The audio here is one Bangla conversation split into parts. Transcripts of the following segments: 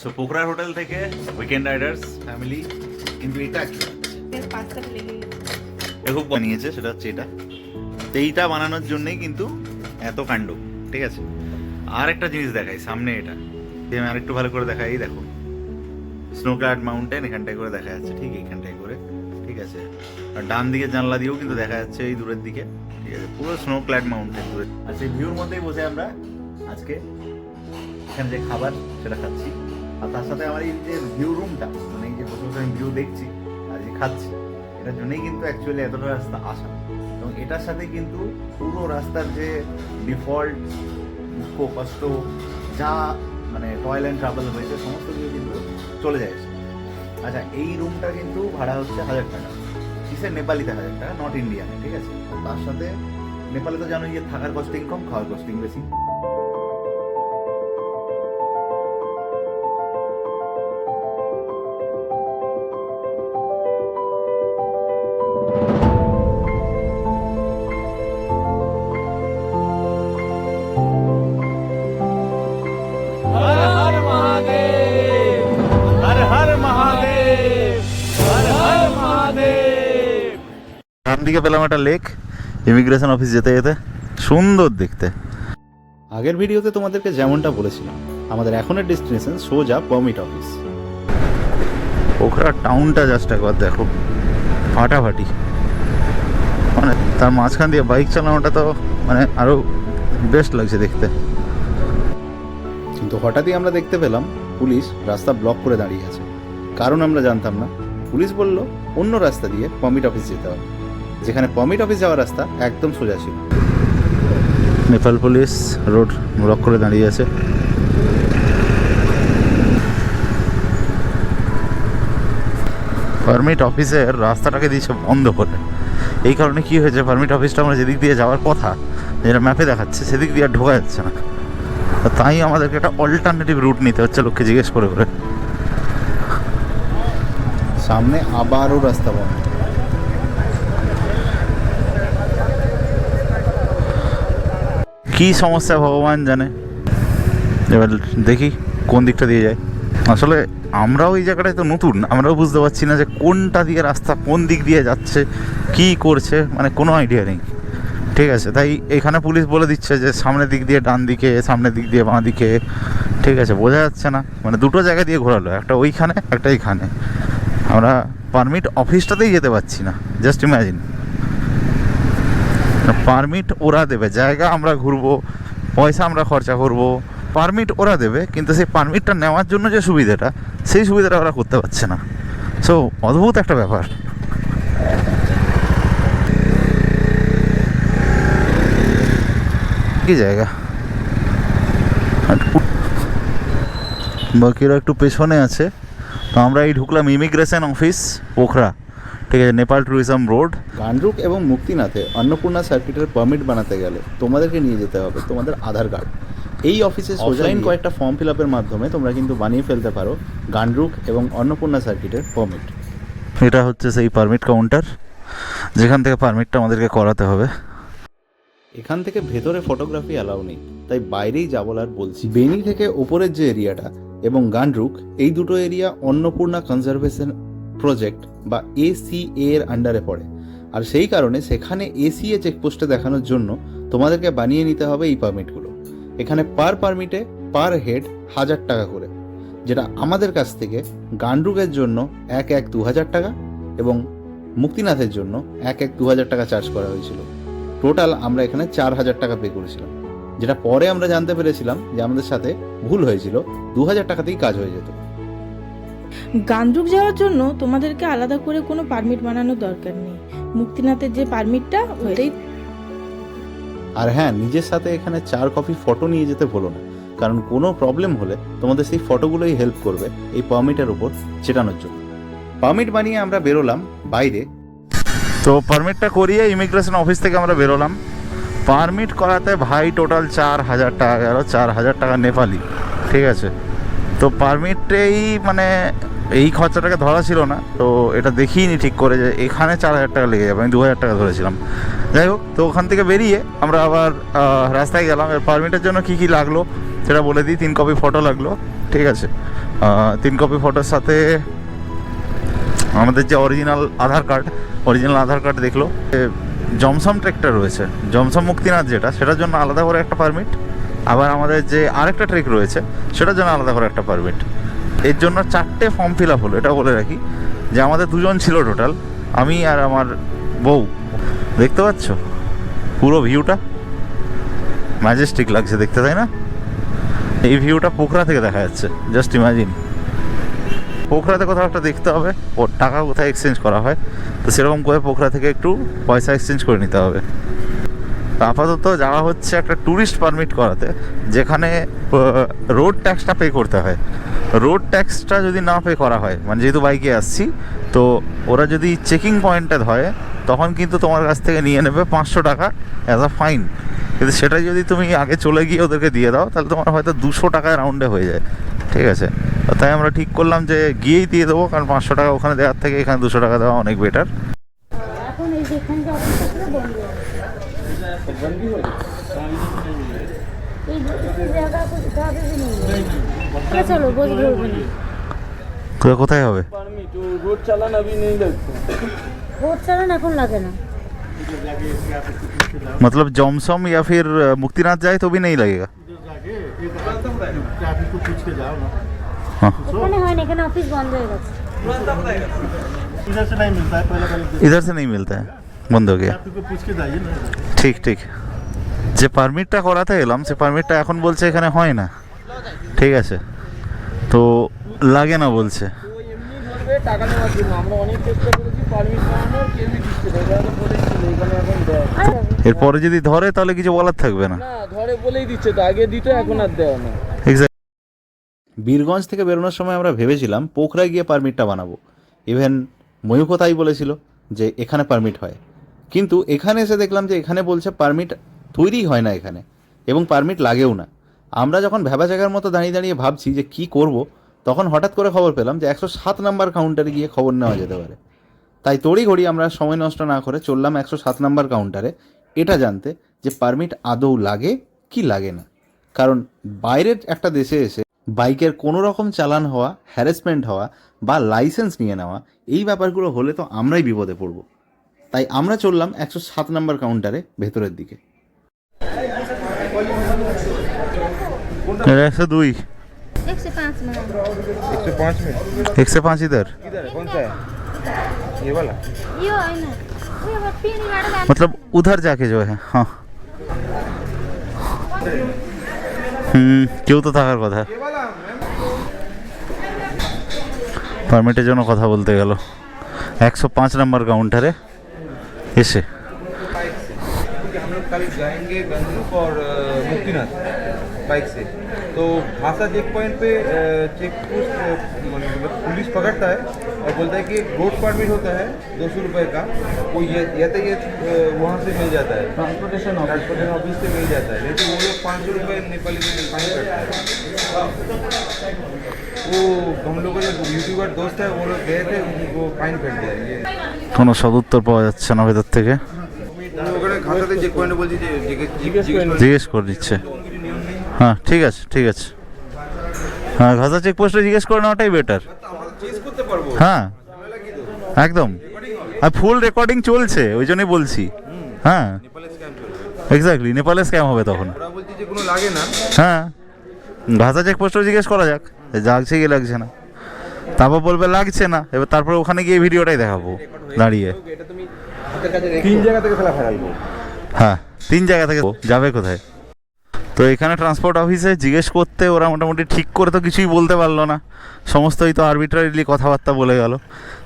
সো পোখরার হোটেল থেকে উইকেন্ড রাইডার্স ফ্যামিলি কিন্তু এটা খুব বানিয়েছে, সেটা হচ্ছে এটা। তো এইটা বানানোর জন্যই কিন্তু এত কাণ্ড, ঠিক আছে। আর একটা জিনিস দেখাই, সামনে এটা আমি আরেকটু ভালো করে দেখাই। এই দেখো স্নো ক্লাড মাউন্টেন এখানটায় করে দেখা যাচ্ছে, ঠিক এইখানটায় করে, ঠিক আছে। আর ডান দিকে জানলা দিয়েও কিন্তু দেখা যাচ্ছে এই দূরের দিকে, ঠিক আছে। পুরো স্নো ক্লাড মাউন্টেন দূরে। আর সেই ভিউর মধ্যেই বসে আমরা আজকে এখানে যে খাবার সেটা খাচ্ছি। আর তার সাথে আমার এই যে ভিউ রুমটা, মানে এই যে বসে বসে আমি ভিউ দেখছি আর যে খাচ্ছি, এটার জন্যই কিন্তু অ্যাকচুয়ালি এতটা রাস্তা আসা। এবং এটার সাথে কিন্তু পুরো রাস্তার যে ডিফল্ট দুঃখ কষ্ট যা মানে টয়েল অ্যান্ড ট্রাভেল হয়েছে সমস্ত কিছু কিন্তু চলে যায়। আচ্ছা, এই রুমটা কিন্তু ভাড়া হচ্ছে 1000 টাকা, কিসের নেপালিতে 1000 টাকা, নট ইন্ডিয়ানে, ঠিক আছে। তার সাথে নেপালে তো জানোই যে থাকার কস্টিং কম, খাওয়ার কস্টিং বেশি। ডান দিকে পেলাম একটা লেক, ইমিগ্রেশন অফিস যেতে যেতে সুন্দর দেখতে। আগের ভিডিওতে তোমাদেরকে যেমনটা বলেছিলাম, আমাদের এখনের ডেস্টিনেশন সোজা পারমিট অফিস। পোখরা টাউনটা জাস্ট একবার দেখো, ফাটাফাটি। মানে তার মাঝখান দিয়ে বাইক চালানোটা তো মানে আরো বেস্ট লাগছে দেখতে। কিন্তু হঠাৎই আমরা দেখতে পেলাম পুলিশ রাস্তা ব্লক করে দাঁড়িয়ে আছে। কারণ আমরা জানতাম না। পুলিশ বলল অন্য রাস্তা দিয়ে পারমিট অফিস যেতে হবে, যেখানে পারমিট অফিস যাওয়ার রাস্তা একদম সোজা ছিল। নেপাল পুলিশ রোড ব্লক করে দাঁড়িয়ে আছে। পারমিট অফিসের রাস্তাটাকে দিয়েছে বন্ধ করে। এই কারণে কি হয়েছে, পারমিট অফিসটা আমরা যেদিক দিয়ে যাওয়ার কথা, যেটা ম্যাপে দেখাচ্ছে, সেদিক দিয়ে আর ঢোকা যাচ্ছে না। তাই আমাদেরকে একটা অল্টারনেটিভ রুট নিতে হচ্ছে লোককে জিজ্ঞেস করে করে। সামনে আবারও রাস্তা বন্ধ। কি সমস্যা ভগবান জানে। এবার দেখি কোন দিকটা দিয়ে যায়। আসলে আমরাও এই জায়গাটায় তো নতুন, আমরাও বুঝতে পারছি না যে কোনটা দিয়ে রাস্তা কোন দিক দিয়ে যাচ্ছে, কি করছে, মানে কোনো আইডিয়া নেই, ঠিক আছে। তাই এখানে পুলিশ বলে দিচ্ছে যে সামনের দিক দিয়ে ডান দিকে, সামনের দিক দিয়ে বাঁ দিকে, ঠিক আছে। বোঝা যাচ্ছে না, মানে দুটো জায়গা দিয়ে ঘোরালো, একটা ওইখানে একটা এইখানে। আমরা পারমিট অফিসটাতেই যেতে পারছি না। জাস্ট ইম্যাজিন, পারমিট ওরা দেবে, জায়গা আমরা ঘুরবো, পয়সা আমরা খরচা করবো, পারমিট ওরা দেবে, কিন্তু সেই পারমিটটা নেওয়ার জন্য যে সুবিধাটা, সেই সুবিধাটা ওরা করতে পারছে না। সো অদ্ভুত একটা ব্যাপার। কি জায়গা, বাকিরা একটু পেছনে আছে। তো আমরা এই ঢুকলাম ইমিগ্রেশন অফিস পোখরা, ঠিক আছে, নেপাল ট্যুরিজম রোড। গান্ডরুক এবং মুক্তিনাথে অন্নপূর্ণা সার্কিটের পারমিট বানাতে গেলে তোমাদেরকে নিয়ে যেতে হবে তোমাদের আধার কার্ড। এই অফিসে অনলাইন কয়েকটা ফর্ম ফিল আপের মাধ্যমে তোমরা কিন্তু বানিয়ে ফেলতে পারো গান্ডরুক এবং অন্নপূর্ণা সার্কিটের পারমিট। এটা হচ্ছে সেই পারমিট কাউন্টার, যেখান থেকে পারমিটটা আমাদেরকে করাতে হবে। এখান থেকে ভেতরে ফটোগ্রাফি অ্যালাউ নেই, তাই বাইরেই যা বলার বলছি। বেনি থেকে ওপরের যে এরিয়াটা এবং গান্ডরুক, এই দুটো এরিয়া অন্নপূর্ণা কনজারভেশন প্রজেক্ট বা ACA এর আন্ডারে পড়ে। আর সেই কারণে সেখানে ACA চেকপোস্টে দেখানোর জন্য তোমাদেরকে বানিয়ে নিতে হবে এই পারমিটগুলো। এখানে পার পারমিটে পার হেড 1000 টাকা করে, যেটা আমাদের কাছ থেকে গান্ডরুকের জন্য 2000 টাকা এবং মুক্তিনাথের জন্য 2000 টাকা চার্জ করা হয়েছিল। টোটাল আমরা এখানে 4000 টাকা পে করেছিলাম, যেটা পরে আমরা জানতে পেরেছিলাম যে আমাদের সাথে ভুল হয়েছিল, 2000 টাকাতেই কাজ হয়ে যেত। গান্ডরুক যাওয়ার জন্য তোমাদেরকে আলাদা করে কোনো পারমিট বানানোর দরকার নেই, মুক্তিনাথের যে পারমিটটা ওইটাই। আর হ্যাঁ, নিজের সাথে এখানে 4 কপি ফটো নিয়ে যেতে ভুলো না, কারণ কোনো প্রবলেম হলে তোমাদের সেই ফটোগুলোই হেল্প করবে এই পারমিটের উপর চেটানোর জন্য। পারমিট বানিয়ে আমরা বেরোলাম বাইরে। তো পারমিটটা করিয়ে ইমিগ্রেশন অফিস থেকে আমরা বেরোলাম। পারমিট করাতে ভাই টোটাল 4000 টাকা গেল, 4000 টাকা নেপালি, ঠিক আছে। তো পারমিটেই মানে এই খরচাটাকে ধরা ছিল না, তো এটা দেখিনি ঠিক করে যে এখানে 4000 টাকা লেগে যাবে, আমি 2000 টাকা ধরেছিলাম। যাই হোক, তো ওখান থেকে বেরিয়ে আমরা আবার রাস্তায় গেলাম। এর পারমিটের জন্য কী কী লাগলো সেটা বলে দিই। 3 কপি ফটো লাগলো, ঠিক আছে। 3 কপি ফটোর সাথে আমাদের যে অরিজিনাল আধার কার্ড দেখলো। জমসম ট্রেকটা রয়েছে, জমসম মুক্তিনাথ যেটা, সেটার জন্য আলাদা করে একটা পারমিট। আবার আমাদের যে আরেকটা ট্রেক রয়েছে সেটার জন্য আলাদা করে একটা পারমিট। এর জন্য 4টে ফর্ম ফিল আপ হলো। এটা বলে রাখি যে আমাদের 2 জন ছিল টোটাল, আমি আর আমার বউ। দেখতে পাচ্ছ পুরো ভিউটা ম্যাজেস্টিক লাগছে দেখতে, তাই না? এই ভিউটা পোখরা থেকে দেখা যাচ্ছে, জাস্ট ইমাজিন। পোখরাতে কোথাও একটা দেখতে হবে ওর টাকা কোথায় এক্সচেঞ্জ করা হয়, তো সেরকম করে পোখরা থেকে একটু পয়সা এক্সচেঞ্জ করে নিতে হবে। আপাতত যাওয়া হচ্ছে একটা ট্যুরিস্ট পারমিট করাতে, যেখানে রোড ট্যাক্সটা পে করতে হয়। রোড ট্যাক্সটা যদি না পে করা হয়, মানে যেহেতু বাইকে আসছি, তো ওরা যদি চেকিং পয়েন্টে ধরে তখন কিন্তু তোমার কাছ থেকে নিয়ে নেবে 500 টাকা অ্যাজ আ ফাইন। কিন্তু সেটা যদি তুমি আগে চলে গিয়ে ওদেরকে দিয়ে দাও, তাহলে তোমার হয়তো 200 টাকায় রাউন্ডে হয়ে যায়, ঠিক আছে। তাই আমরা ঠিক করলাম যে গিয়েই দিয়ে দেবো, কারণ 500 টাকা ওখানে দেওয়ার থেকে এখানে 200 টাকা দেওয়া অনেক বেটার। এখন এই যেখানটা অবস্থা বন্ধ এই জায়গা কোথাও নেই। চলো বস ধরবে না। কোথায় হবে? रोड चालान अभी नहीं लगता। रोड चालान এখন লাগে না। मतलब जॉमसम या फिर मुक्तिनाथ जाए तो भी नहीं लगेगा? हाँ, এখানে হয় না, এখানে অফিস বন্ধ হয়ে গেছে। इधर से नहीं मिलता है, पहले इधर से नहीं मिलता है, बंद हो गया। आप को पूछ के जाइए ना। ঠিক ঠিক। যে পারমিটটা করাতে এলাম সে পারমিটটা এখন বলছে এখানে হয় না, ঠিক আছে, তো লাগে না বলছে। টাকা নেওয়ার জন্য আমরা অনেক চেষ্টা করেছি পারমিট বানানোর, কেউই দিচ্ছে না। এটা তো বলেছিল এখানে এখন দেয় এরপরে যদি ধরে তাহলে কিছু বলার থাকবে না। না, ধরে বলেই দিচ্ছে, তো আগে দিত, এখন আর দেওয়া না। বীরগঞ্জ থেকে বেরোনোর সময় আমরা ভেবেছিলাম পোখরায় গিয়ে পারমিটটা বানাবো। ইভেন ময়ূকও তাই বলেছিল যে এখানে পারমিট হয়, কিন্তু এখানে এসে দেখলাম যে এখানে বলছে পারমিট তৈরি হয় না এখানে, এবং পারমিট লাগেও না। আমরা যখন ভেবা জায়গার মতো দাঁড়িয়ে দাঁড়িয়ে ভাবছি যে কি করব, তখন হঠাৎ করে খবর পেলাম যে 107 নম্বর কাউন্টারে গিয়ে খবর নেওয়া যেতে পারে। তাই তড়িঘড়ি আমরা সময় নষ্ট না করে চললাম 107 নম্বর কাউন্টারে, এটা জানতে যে পারমিট আদৌ লাগে কি লাগে না। কারণ বাইরের একটা দেশে এসে বাইকের কোনো রকম চালান হওয়া, হ্যারাসমেন্ট হওয়া বা লাইসেন্স নিয়ে নেওয়া, এই ব্যাপারগুলো হলে তো আমরাই বিপদে পড়ব। তাই আমরা চললাম 107 নম্বর কাউন্টারে ভেতরের দিকে। 102 105 में 105 में 105 इधर, किधर है? कौन सा है? ये वाला? यो है ना वो अब पीने वाला मतलब उधर जाके जो है। हाँ, কেউ তো থাকার কথা। পারমিটের জন্য কথা বলতে গেল 105 নম্বর কাউন্টারে এসে। हम लोग कल जाएंगे गंजरूक और मुक्तिनाथ बाइक से। तो भाषा चेक पॉइंट पे चेक पोस्ट मतलब पुलिस पकड़ता है और बोलता है कि रोड परमिट होता है 200 रुपये का, वो यातायात वहाँ से मिल जाता है, ट्रांसपोर्टेशन ऑफिस से मिल जाता है। लेकिन वो लोग 500 रुपये नेपाली में फाइन करता है। वो हम लोग का जो यूट्यूबर दोस्त है वो लोग गए थे, उनको फाइन कर दिया। ये কোনো সদুত্তর পাওয়া যাচ্ছে না ভেতর থেকে। ওখানে খাতাতে চেক পয়েন্টে বলছি যে জিজ্ঞেস করে নিচ্ছে। হ্যাঁ ঠিক আছে ঠিক আছে, হ্যাঁ ঘাসা চেকপোস্টে জিজ্ঞেস করে নেওয়াটাই বেটার। চেক করতে পারবো। হ্যাঁ একদম, আর ফুল রেকর্ডিং চলছে, ওই জন্যই বলছি। হ্যাঁ এক্স্যাক্টলি, নেপালে স্ক্যাম হবে তখন। ওরা বলছে যে কোনো লাগে না। হ্যাঁ ঘাসা চেকপোস্টেও জিজ্ঞেস করা যাক লাগছে কি লাগছে না, তারপর বলবে লাগছে না, এবার তারপরে ওখানে গিয়ে ভিডিওটাই দেখাবো দাঁড়িয়ে। এটা তুমি হাতের কাছে 3 জায়গা থেকে ফেলা ফেরালবো। হ্যাঁ 3 জায়গা থেকে যাবে কোথায়? তো এখানে ট্রান্সপোর্ট অফিসে জিজ্ঞেস করতে ওরা মোটামুটি ঠিক করে তো কিছুই বলতে পারলো না, সমস্তই তো আরবিট্রারিলি কথাবার্তা বলে গেল।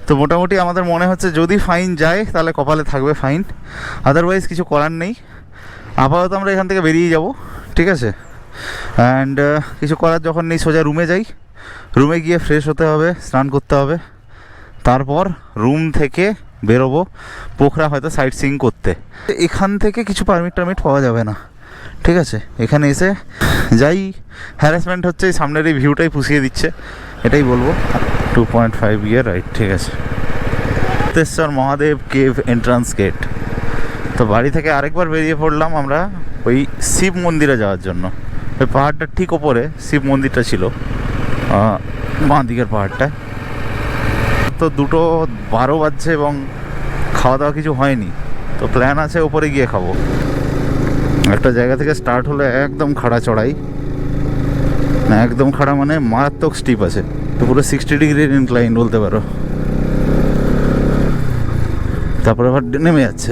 তো মোটামুটি আমাদের মনে হচ্ছে যদি ফাইন যায় তাহলে কপালে থাকবে ফাইন, আদারওয়াইজ কিছু করার নেই। আপাতত আমরা এখান থেকে বেরিয়ে যাব, ঠিক আছে। অ্যান্ড কিছু করার যখন নেই সোজা রুমে যাই, রুমে গিয়ে ফ্রেশ হতে হবে, স্নান করতে হবে, তারপর রুম থেকে বেরোবো পোখরা হয়তো সাইট সিইং করতে। এখান থেকে কিছু পারমিট টারমিট পাওয়া যাবে না, ঠিক আছে। এখানে এসে যাই হ্যারাসমেন্ট হচ্ছে, এই সামনের এই ভিউটাই পুষিয়ে দিচ্ছে, এটাই বলবো। 2.5 ইয়ার রাইট, ঠিক আছে। Mukteshwar Mahadev cave entrance gate. তো বাড়ি থেকে আরেকবার বেরিয়ে পড়লাম আমরা ওই শিব মন্দিরে যাওয়ার জন্য, ওই পাহাড়টার ঠিক ওপরে শিব মন্দিরটা ছিল, বাঁ দিকের পাহাড়টায়। তো 2:12 বাজছে এবং খাওয়া দাওয়া কিছু হয়নি, তো প্ল্যান আছে ওপরে গিয়ে খাবো। একটা জায়গা থেকে স্টার্ট হলে একদম খাড়া চড়াই, না একদম খাড়া মানে মারাত্মক স্টিপ আছে, তো পুরো 60 ডিগ্রির ইনক্লাইন বলতে পারো। তারপরে আবার নেমে যাচ্ছে,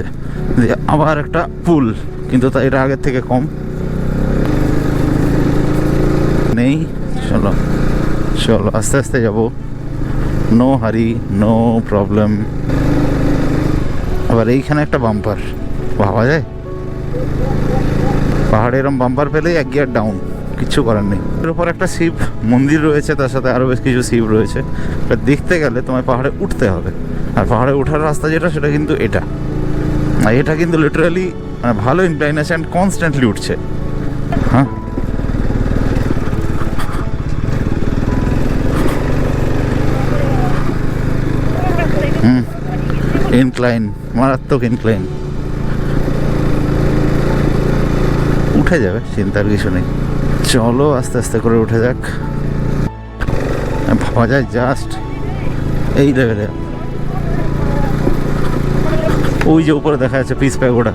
দিয়ে আবার একটা পুল, কিন্তু তা এটা আগের থেকে কম নেই। চলো চলো আস্তে আস্তে যাবো, নো হারি নো প্রবলেম। আবার এইখানে একটা বাম্পার ভাবা যায়, পাহাড়ে এরম বাম্পার পেলেই 1 গিয়ার ডাউন, কিচ্ছু করার নেই। এর উপর একটা শিব মন্দির রয়েছে, তার সাথে আরও বেশ কিছু শিব রয়েছে। এটা দেখতে গেলে তোমায় পাহাড়ে উঠতে হবে, আর পাহাড়ে ওঠার রাস্তা যেটা সেটা কিন্তু এটা, আর এটা কিন্তু লিটারালি মানে ভালো ইনক্লাইনেশন, কনস্ট্যান্টলি উঠছে। হ্যাঁ ইনক্লাইন, মারাত্মক ইনক্লাইন, উঠে যাবে, চিন্তার কিছু নেই। চলো আস্তে আস্তে করে উঠে যাক। ভাবা যায় জাস্ট এই লেভেলে। ওই যে উপরে দেখা যাচ্ছে পিস প্যাগোডা।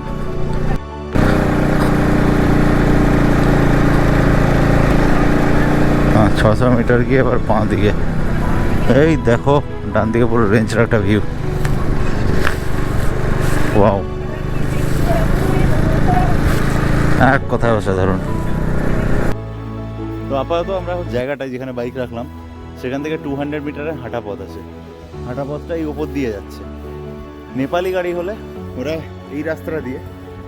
600 মিটার গিয়ে আবার বাঁ দিকে, এই দেখো ডান দিকে পুরো রেঞ্জের একটা ভিউ। ওয়াও, এক কথায় অসাধারণ। তো আপাতত আমরা জায়গাটায় যেখানে বাইক রাখলাম সেখান থেকে 200 মিটারের হাঁটা পথ আছে। হাঁটা পথটা এই ওপর দিয়ে যাচ্ছে। নেপালি গাড়ি হলে ওরা এই রাস্তাটা দিয়ে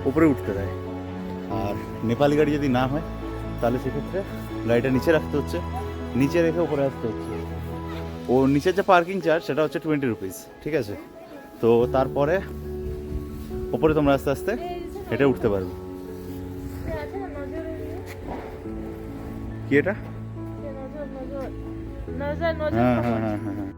ওপরে উঠতে দেয়, আর নেপালি গাড়ি যদি না হয় তাহলে সেক্ষেত্রে গাড়িটা নিচে রাখতে হচ্ছে, নিচে রেখে উপরে আসতে হচ্ছে। ও নিচের যে পার্কিং চার্জ সেটা হচ্ছে 20 রুপিস, ঠিক আছে? তো তারপরে ওপরে তোমরা আস্তে আস্তে হেঁটে উঠতে পারবে। কি এটা? হ্যাঁ হ্যাঁ হ্যাঁ হ্যাঁ হ্যাঁ।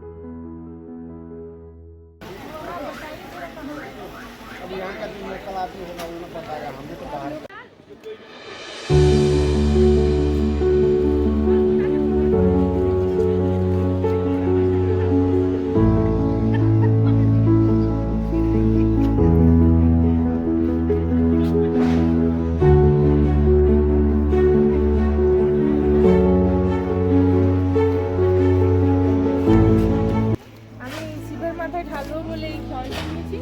আমি শিবের মাথায় ঢালবো বলে এই জলটা নিয়েছি,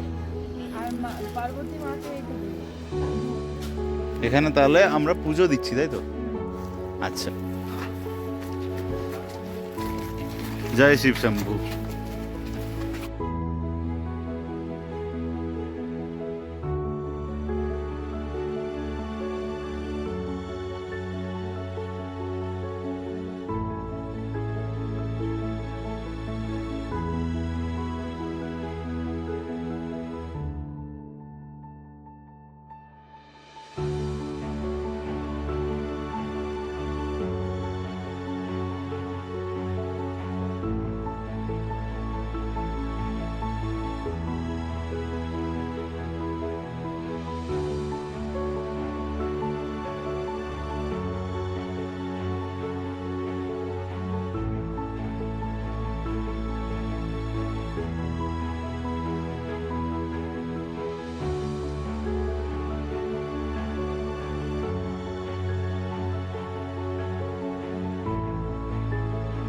আর পার্বতী মাকে এইটা দেবো। এখানে তাহলে আমরা পুজো দিচ্ছি, তাই তো? আচ্ছা, জয় শিব শম্ভু।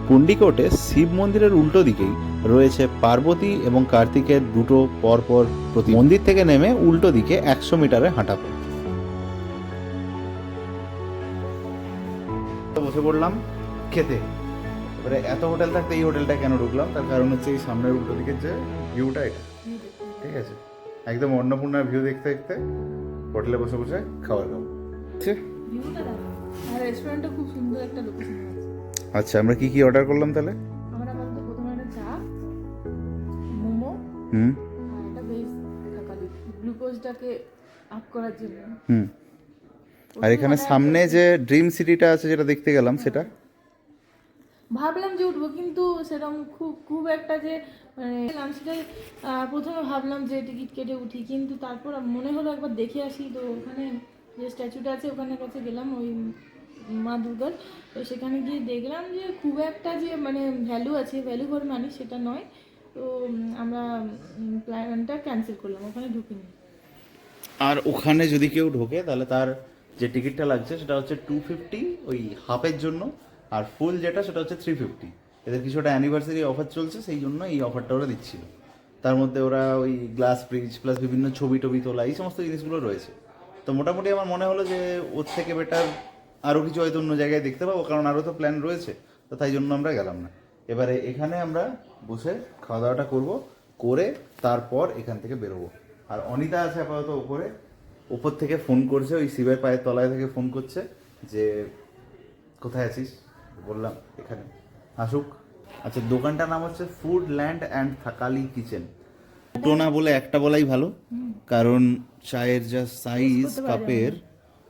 পুন্ডিকোটে শিব মন্দিরের উল্টো দিকেই রয়েছে পার্বতী এবং কার্তিকের দুটো পরপর প্রতিমা। মন্দির থেকে নেমে উল্টো দিকে 100 মিটারের হাঁটা পথ। বসে পড়লাম খেতে। এবারে এত হোটেল থাকতে এই হোটেলটা কেন ঢুকলাম, তার কারণ হচ্ছে এই সামনের উল্টো দিকের যে ভিউটা, এটা ঠিক আছে, একদম অন্নপূর্ণার ভিউ দেখতে দেখতে হোটেলে বসে বসে খাবার খাবো। ভিউটা দেখো, আর রেস্টুরেন্টটা খুব সুন্দর একটা লোকেশন আছে। আচ্ছা, আমরা কি কি অর্ডার করলাম তাহলে? আমরা বলতে প্রথমে একটা চা, মোমো, হুম আর একটা বেশ থাকালি গ্লুকোজটাকে আপ করার জন্য। হুম। আর এখানে সামনে যে ড্রিম সিটিটা আছে যেটা দেখতে গেলাম, সেটা ভাবলাম যে উঠবো, কিন্তু সেরকম খুব একটা যে মানে সেটা প্রথমে ভাবলাম যে টিকিট কেটে উঠি, কিন্তু তারপর মনে হলো একবার দেখে আসি। তো ওখানে যে স্ট্যাচুটা আছে ওখানে কাছে গেলাম, ওই মা দুর্গার। তো সেখানে গিয়ে দেখলাম যে খুব একটা যে মানে ভ্যালু আছে, ভ্যালু ফর মানি সেটা নয়। তো আমরা প্ল্যানটা ক্যান্সেল করলাম, ওখানে ঢুকিনি। আর ওখানে যদি কেউ ঢোকে তাহলে তার যে টিকিটটা লাগছে সেটা হচ্ছে 250 ওই হাফের জন্য, আর ফুল যেটা সেটা হচ্ছে 350। এদের কিছু একটা অ্যানিভার্সারি অফার চলছে, সেই জন্য এই অফারটা ওরা দিচ্ছিল। তার মধ্যে ওরা ওই গ্লাস ব্রিজ প্লাস বিভিন্ন ছবি টবি তোলা এই সমস্ত জিনিসগুলো রয়েছে। তো মোটামুটি আমার মনে হলো যে ওর থেকে বেটার আরও কিছু হয়তো অন্য জায়গায় দেখতে পাবো, কারণ আরও তো প্ল্যান রয়েছে। তো তাই জন্য আমরা গেলাম না। এবারে এখানে আমরা বসে খাওয়া দাওয়াটা করবো, করে তারপর এখান থেকে বেরোবো। আর অনিতা আছে আপাতত ওপর থেকে ফোন করছে, ওই শিবের পায়ের তলায় থেকে ফোন করছে যে কোথায় আছিস। বললাম এখানে, আসুক। আচ্ছা, দোকানটার নাম হচ্ছে food land and Thakali kitchen. দুটো না বলে একটা বলাই ভালো, কারণ চায়ের যা সাইজ কাপের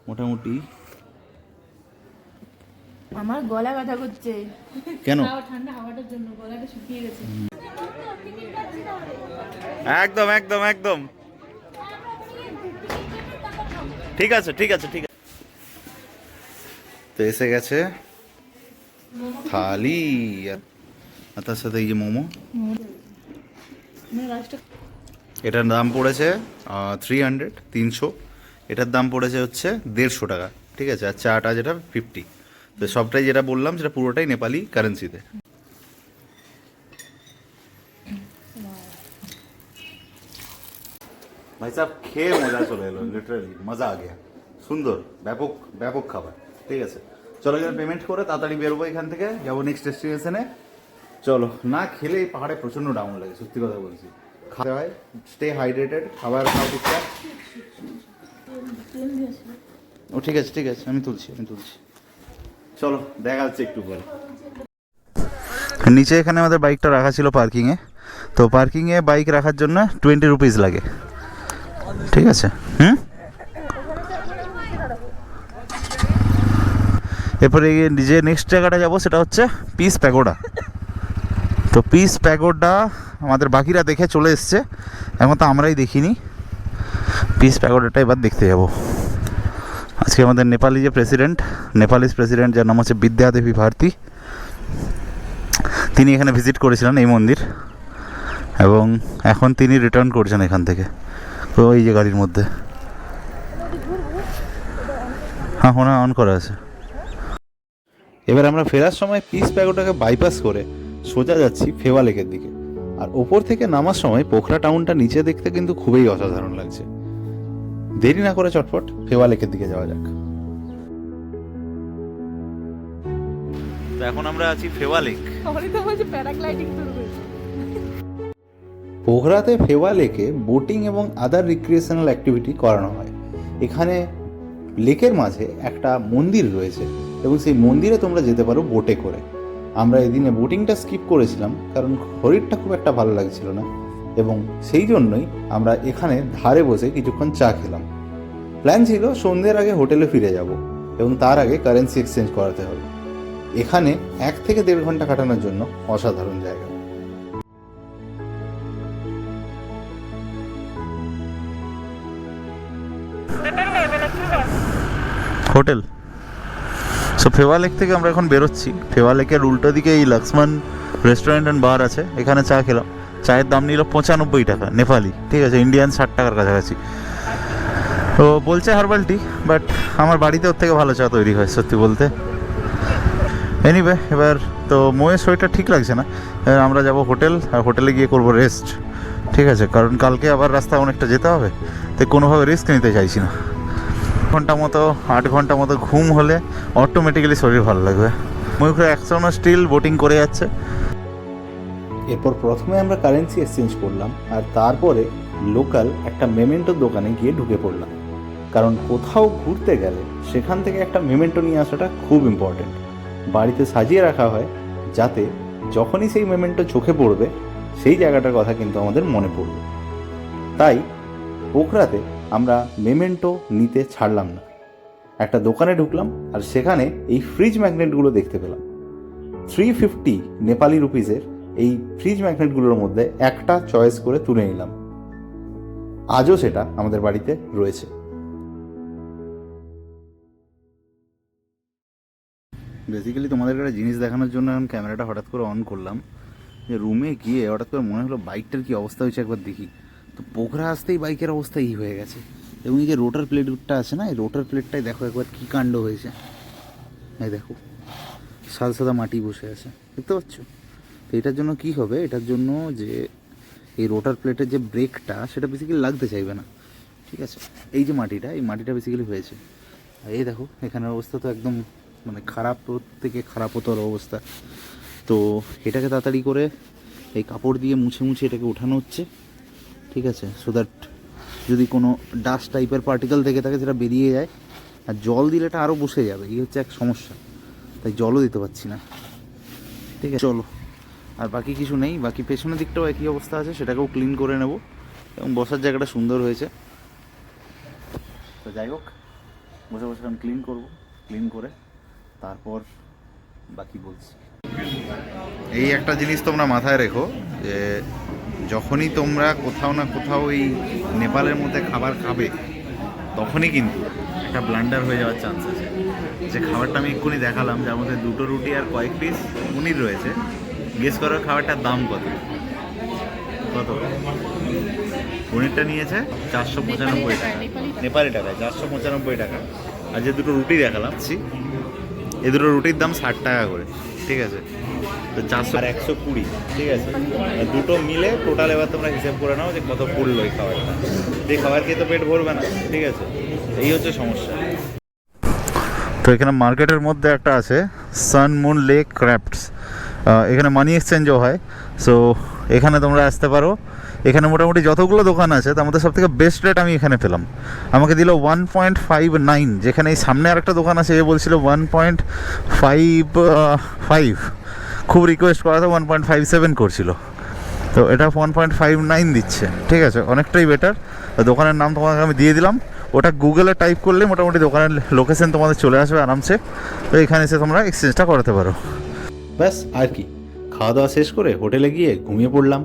মোটামুটি। আমার গলা ব্যথা করছে। কেন? ঠান্ডা হাওয়াটার জন্য গলাটা শুকিয়ে গেছে। একদম একদম একদম ঠিক আছে ঠিক আছে ঠিক আছে। তো এসে গেছে থালি, আর তার সাথে এই যে মোমো। এটার দাম পড়েছে 300। এটার দাম পড়েছে হচ্ছে 150 টাকা, ঠিক আছে। আর চাটা যেটা 50। তো সবটাই যেটা বললাম সেটা পুরোটাই নেপালি কারেন্সিতে। ভাই সাহেব খেয়ে মজা চলে এলো, লিটারালি মজা আ গিয়া। সুন্দর, ব্যাপক ব্যাপক খাবার, ঠিক আছে। চলো এখানে পেমেন্ট করে তাড়াতাড়ি বেরোবো এখান থেকে, যাবো নেক্সট ডেস্টিনেশনে। চলো, না খেলে এই পাহাড়ে প্রচণ্ড ডাউন লাগে, সত্যি কথা বলছি। খাওয়া হয়, স্টে হাইড্রেটেড, খাবার খাওয়া ঠিকঠাক। ও ঠিক আছে ঠিক আছে, আমি তুলছি। চলো দেখা যাচ্ছে একটু পরে। নিচে এখানে আমাদের বাইকটা রাখা ছিল পার্কিংয়ে। তো পার্কিংয়ে বাইক রাখার জন্য 20 রুপিস লাগে, ঠিক আছে। এরপরে যে নেক্সট জায়গাটা যাবো সেটা হচ্ছে পিস প্যাগোডা। তো পিস প্যাগোডা আমাদের বাকিরা দেখে চলে এসছে, এখন তো আমরাই দেখিনি। পিস প্যাগোডাটা এবার দেখতে যাব। আজকে আমাদের নেপালি প্রেসিডেন্ট যার নাম হচ্ছে বিদ্যাদেবী ভারতী, তিনি এখানে ভিজিট করেছিলেন এই মন্দির, এবং এখন তিনি রিটার্ন করছেন এখান থেকে। তো এই যে গাড়ির মধ্যে, হ্যাঁ ওনা অন করা আছে। এবার আমরা ফেরার সময় পিস প্যাগোডাকে বাইপাস করে সোজা যাচ্ছি ফেওয়া লেকের দিকে। আর ওপর থেকে নামার সময় পোখরা টাউনটা নিচে দেখতে কিন্তু খুবই অসাধারণ লাগছে। দেরি না করে চটপট ফেওয়া লেকের দিকে যাওয়া যাক। তো এখন আমরা আছি ফেওয়া লেক। পোখরাতে ফেওয়া লেকে বোটিং এবং আদার রিক্রিয়েশনাল অ্যাক্টিভিটি করানো হয়। এখানে লেকের মাঝে একটা মন্দির রয়েছে, এবং সেই মন্দিরে তোমরা যেতে পারো বোটে করে। আমরা এদিনে বোটিংটা স্কিপ করেছিলাম, কারণ শরীরটা খুব একটা ভালো লাগছিল না, এবং সেই জন্যই আমরা এখানে ধারে বসে কিছুক্ষণ চা খেলাম। প্ল্যান ছিল সন্ধ্যের আগে হোটেলে ফিরে যাব, এবং তার আগে কারেন্সি এক্সচেঞ্জ করাতে হবে। এখানে 1 থেকে 1.5 ঘন্টা কাটানোর জন্য অসাধারণ জায়গা। হোটেল। সো ফেওয়া লেক থেকে আমরা এখন বেরোচ্ছি। ফেওয়া লেকের উল্টো দিকে এই লক্ষ্মণ রেস্টুরেন্ট অ্যান্ড বার আছে, এখানে চা খেলাম। চায়ের দাম নিল 95 টাকা নেপালি, ঠিক আছে, ইন্ডিয়ান 60 টাকার কাছাকাছি। তো বলছে হার্বাল টি, বাট আমার বাড়িতে ওর থেকে ভালো চা তৈরি হয় সত্যি বলতে। এনিওয়ে, এবার তো মোয়ের শরীরটা ঠিক লাগছে না, আমরা যাব হোটেল, আর হোটেলে গিয়ে করবো রেস্ট, ঠিক আছে, কারণ কালকে আবার রাস্তায় অনেকটা যেতে হবে। তাই কোনোভাবে রিস্ক নিতে চাইছি না। 8 ঘন্টা মতো ঘুম হলে অটোমেটিক্যালি শরীর ভালো লাগবে। ময়ূর এখনও স্টিল বোটিং করে যাচ্ছে। এরপর প্রথমে আমরা কারেন্সি এক্সচেঞ্জ করলাম, আর তারপরে লোকাল একটা মেমেন্টোর দোকানে গিয়ে ঢুকে পড়লাম, কারণ কোথাও ঘুরতে গেলে সেখান থেকে একটা মেমেন্টো নিয়ে আসাটা খুব ইম্পর্টেন্ট। বাড়িতে সাজিয়ে রাখা হয় যাতে যখনই সেই মেমেন্টো চোখে পড়বে সেই জায়গাটার কথা কিন্তু আমাদের মনে পড়বে। তাই পোখরাতে আমরা মেমেন্টো নিতে ছাড়লাম না, একটা দোকানে ঢুকলাম, আর সেখানে এই ফ্রিজ ম্যাগনেটগুলো দেখতে পেলাম। 350 নেপালি রুপিসের এই ফ্রিজ ম্যাগনেটগুলোর মধ্যে একটা চয়েস করে তুলে নিলাম। আজও সেটা আমাদের বাড়িতে রয়েছে। বেসিক্যালি তোমাদেরকে একটা জিনিস দেখানোর জন্য এখন ক্যামেরাটা হঠাৎ করে অন করলাম, যে রুমে গিয়ে হঠাৎ করে মনে হলো বাইকটার কী অবস্থা হয়েছে একবার দেখি। তো পোখরা আসতেই বাইকের অবস্থা এই হয়ে গেছে। এবং এই যে রোটার প্লেটটা আছে না, এই রোটার প্লেটটাই দেখো একবার কী কাণ্ড হয়েছে। এই দেখো সাদা সাদা মাটি বসে আছে, দেখতে পাচ্ছ? তো এটার জন্য কি হবে, এটার জন্য যে এই রোটার প্লেটের যে ব্রেকটা সেটা বেসিক্যালি লাগতে চাইবে না, ঠিক আছে? এই যে মাটিটা, এই মাটিটা বেসিক্যালি হয়েছে। আর এই দেখো এখানের অবস্থা তো একদম মানে খারাপ থেকে খারাপতর অবস্থা। তো এটাকে তাড়াতাড়ি করে এই কাপড় দিয়ে মুছে মুছে এটাকে ওঠানো হচ্ছে, ঠিক আছে? সো দ্যাট যদি কোনো ডাস্ট টাইপের পার্টিকেল থেকে থাকে সেটা বেরিয়ে যায়। আর জল দিলে এটা আরও বসে যাবে, এই হচ্ছে এক সমস্যা, তাই জলও দিতে পারছি না, ঠিক আছে? চলো, আর বাকি কিছু নেই, বাকি পেছনের দিকটাও একই অবস্থা আছে, সেটাকেও ক্লিন করে নেব। এবং বসার জায়গাটা সুন্দর হয়েছে। তো যাই হোক, বসে বসে এখন ক্লিন করবো, ক্লিন করে তারপর বাকি বলছি। এই একটা জিনিস তোমরা মাথায় রেখো, যে যখনই তোমরা কোথাও না কোথাও এই নেপালের মধ্যে খাবার খাবে, তখনই কিন্তু একটা ব্লান্ডার হয়ে যাওয়ার চান্স আছে। যে খাবারটা আমি এক্ষুনি দেখালাম, যার মধ্যে 2টো রুটি আর কয়েক পিস পনির রয়েছে, গেস করো খাবারটার দাম কত? কত? পনিরটা নিয়েছে 495 টাকা, নেপালি টাকায় 495 টাকা। আর যে 2টো রুটি দেখালাম, এই 2টো রুটির দাম 60 টাকা করে, ঠিক আছে? তো 400 আর 120, ঠিক আছে? আর 2টো মিলে টোটাল এবার তোমরা হিসাব করে নাও যে কত পড়লো এই খাবারটা। এই খাবার খেয়ে তো পেট ভরবে না, ঠিক আছে? এই হচ্ছে সমস্যা। তো এখানে মার্কেটের মধ্যে একটা আছে সান মুন লেক ক্র্যাফটস, এখানে মানি এক্সচেঞ্জও হয়। সো এখানে তোমরা আসতে পারো। এখানে মোটামুটি যতগুলো দোকান আছে তার মধ্যে সবথেকে বেস্ট রেট আমি এখানে পেলাম। আমাকে দিল 1.59, যেখানে এই সামনে আরেকটা দোকান আছে এ বলছিল 1.55। খুব রিকোয়েস্ট করাতে 1.57 করছিল, তো এটা 1.59 দিচ্ছে, ঠিক আছে? অনেকটাই বেটার। দোকানের নাম তোমাকে আমি দিয়ে দিলাম, ওটা গুগলে টাইপ করলে মোটামুটি দোকানের লোকেশন তোমাদের চলে আসবে আরামসে। তো এখানে এসে তোমরা এক্সচেঞ্জটা করাতে পারো। ব্যাস, আর কি, খাওয়া দাওয়া শেষ করে হোটেলে গিয়ে ঘুমিয়ে পড়লাম।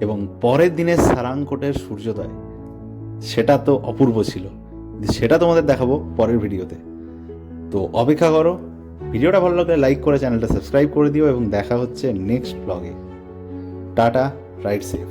এবং পরের দিনের সারাংকোটের সূর্যোদয়, সেটা তো অপূর্ব ছিল, সেটা তোমাদের দেখাবো পরের ভিডিওতে। তো অপেক্ষা করো। ভিডিওটা ভালো লাগলে লাইক করে চ্যানেলটা সাবস্ক্রাইব করে দিও, এবং দেখা হচ্ছে নেক্সট ব্লগে। Tata, ride safe.